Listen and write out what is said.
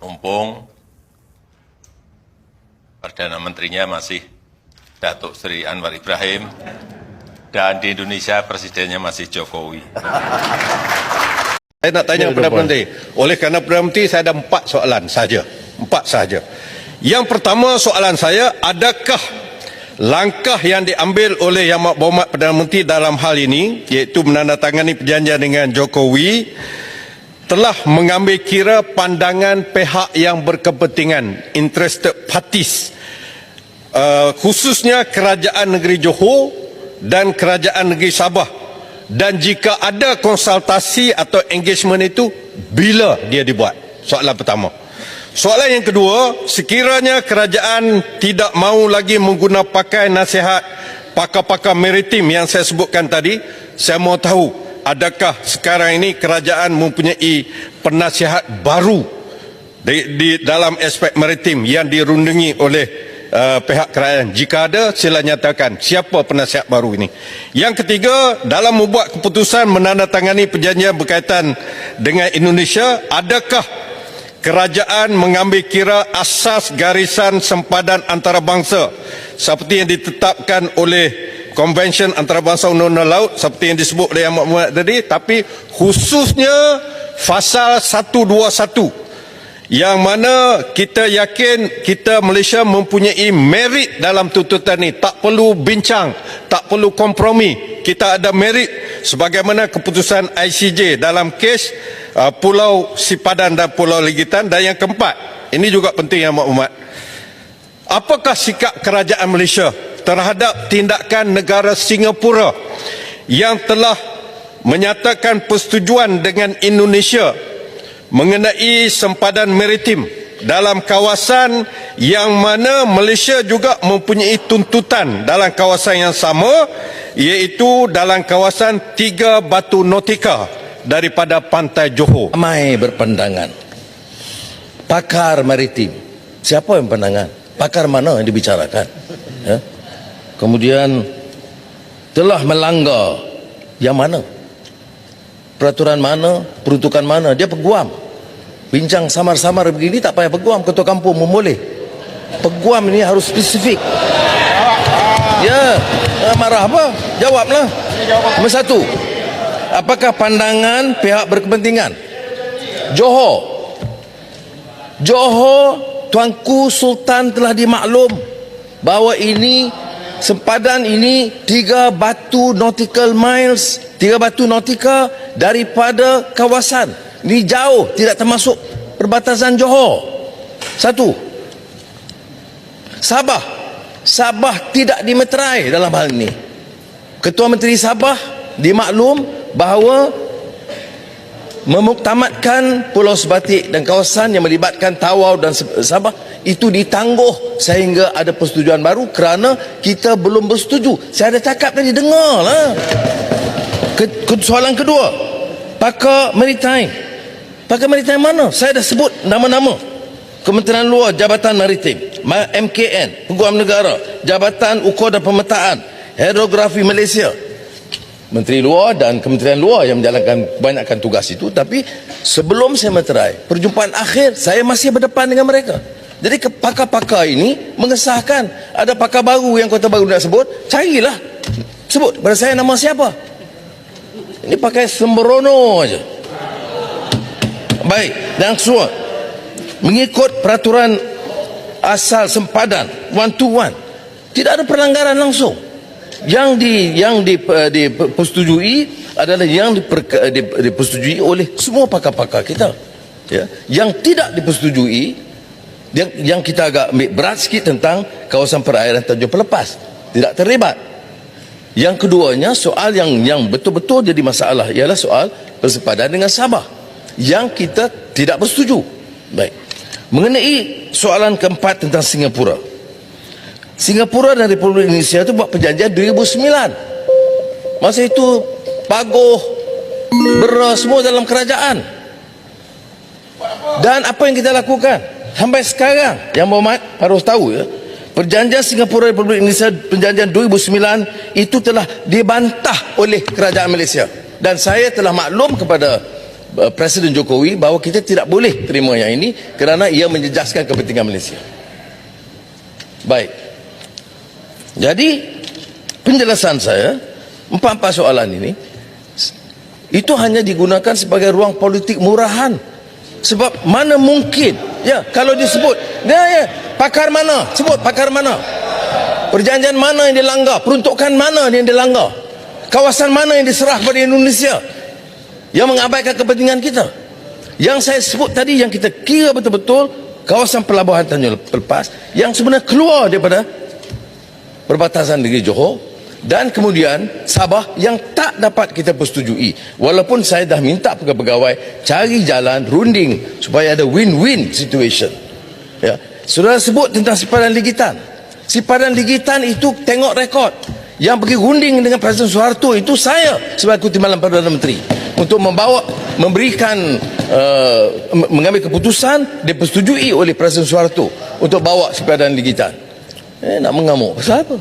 mumpung Perdana Menterinya masih Datuk Seri Anwar Ibrahim, dan di Indonesia Presidennya masih Jokowi. Saya nak tanya Perdana Menteri, oleh kerana Perdana Menteri saya ada 4 soalan saja. 4 saja. Yang pertama soalan saya, adakah langkah yang diambil oleh Yang Berhormat Perdana Menteri dalam hal ini, iaitu menandatangani perjanjian dengan Jokowi, telah mengambil kira pandangan pihak yang berkepentingan, interested parties, khususnya Kerajaan Negeri Johor dan Kerajaan Negeri Sabah, dan jika ada konsultasi atau engagement itu, bila dia dibuat? Soalan pertama. Soalan yang kedua, sekiranya kerajaan tidak mahu lagi menggunakan pakai nasihat pakar-pakar maritim yang saya sebutkan tadi, saya mahu tahu, adakah sekarang ini kerajaan mempunyai penasihat baru di dalam aspek maritim yang dirundungi oleh pihak kerajaan? Jika ada, sila nyatakan siapa penasihat baru ini. Yang ketiga, dalam membuat keputusan menandatangani perjanjian berkaitan dengan Indonesia, adakah kerajaan mengambil kira asas garisan sempadan antarabangsa seperti yang ditetapkan oleh Konvensyen Antarabangsa Undang-Undang Laut seperti yang disebut oleh Yang Muhammad tadi, tapi khususnya pasal 121, yang mana kita yakin kita Malaysia mempunyai merit dalam tuntutan ini. Tak perlu bincang, tak perlu kompromi. Kita ada merit sebagaimana keputusan ICJ dalam kes Pulau Sipadan dan Pulau Legitan. Dan yang keempat, ini juga penting Yang Berhormat, apakah sikap kerajaan Malaysia terhadap tindakan negara Singapura yang telah menyatakan persetujuan dengan Indonesia mengenai sempadan maritim dalam kawasan yang mana Malaysia juga mempunyai tuntutan dalam kawasan yang sama, iaitu dalam kawasan 3 batu nautika daripada pantai Johor. Ramai berpandangan. Pakar maritim, siapa yang pandangan? Pakar mana yang dibicarakan? Ya? Kemudian telah melanggar yang mana? Peraturan mana? Peruntukan mana? Dia peguam. Bincang samar-samar begini tak payah peguam, ketua kampung pun boleh. Peguam ini harus spesifik. Ya, marah apa? Jawablah. Nombor 1, apakah pandangan pihak berkepentingan? Johor, Tuanku Sultan telah dimaklum bahawa ini sempadan ini 3 batu nautical miles, 3 batu nautika daripada kawasan. Ini jauh, tidak termasuk perbatasan Johor. 1. Sabah tidak dimeterai dalam hal ini. Ketua Menteri Sabah dimaklum bahawa memuktamadkan Pulau Sebatik dan kawasan yang melibatkan Tawau dan Sabah itu ditangguh sehingga ada persetujuan baru kerana kita belum bersetuju. Saya ada cakap tadi, dengarlah. Soalan kedua, pakar maritime. Pakar maritime mana? Saya dah sebut nama-nama. Kementerian Luar, Jabatan Maritim, MKN, Peguam Negara, Jabatan Ukur dan Pemetaan, Hidrografi Malaysia. Menteri Luar dan Kementerian Luar yang menjalankan kebanyakan tugas itu. Tapi sebelum saya meterai, perjumpaan akhir saya masih berdepan dengan mereka. Jadi pakar-pakar ini mengesahkan. Ada pakar baru yang kota baru nak sebut, carilah. Sebut pada saya nama siapa. Ini pakai sembrono aja. Baik, dan kedua, mengikut peraturan asal sempadan 121, tidak ada pelanggaran langsung. Yang dipersetujui adalah yang dipersetujui oleh semua pakar-pakar kita. Ya. Yang tidak dipersetujui, yang kita agak ambil berat sikit tentang kawasan perairan Tanjung Pelepas, tidak terlibat. Yang keduanya, soal yang betul-betul jadi masalah ialah soal bersepadan dengan Sabah, yang kita tidak bersetuju. Baik. Mengenai soalan keempat tentang Singapura. Singapura dan Republik Indonesia itu buat perjanjian 2009. Masa itu paguh, beras semua dalam kerajaan. Dan apa yang kita lakukan sampai sekarang, Yang Berhormat harus tahu ya, perjanjian Singapura Republik Indonesia perjanjian 2009 itu telah dibantah oleh kerajaan Malaysia. Dan saya telah maklum kepada Presiden Jokowi bahawa kita tidak boleh terima yang ini kerana ia menjejaskan kepentingan Malaysia. Baik. Jadi penjelasan saya, empat soalan ini itu hanya digunakan sebagai ruang politik murahan. Sebab mana mungkin, ya, kalau disebut, pakar mana, sebut pakar mana, perjanjian mana yang dilanggar, peruntukan mana yang dilanggar, kawasan mana yang diserah pada Indonesia yang mengabaikan kepentingan kita. Yang saya sebut tadi, yang kita kira betul-betul kawasan pelabuhan Tanjung Lepas yang sebenarnya keluar daripada perbatasan negeri Johor, dan kemudian Sabah yang tak dapat kita persetujui. Walaupun saya dah minta pegawai cari jalan runding supaya ada win-win situation. Ya. Saudara sebut tentang sipadan ligitan. Sipadan ligitan itu tengok rekod. Yang pergi runding dengan Presiden Soeharto itu saya sebagai Timbalan Perdana Menteri untuk memberikan mengambil keputusan dipersetujui oleh Presiden Soeharto untuk bawa sipadan ligitan. Nak mengamuk pasal apa?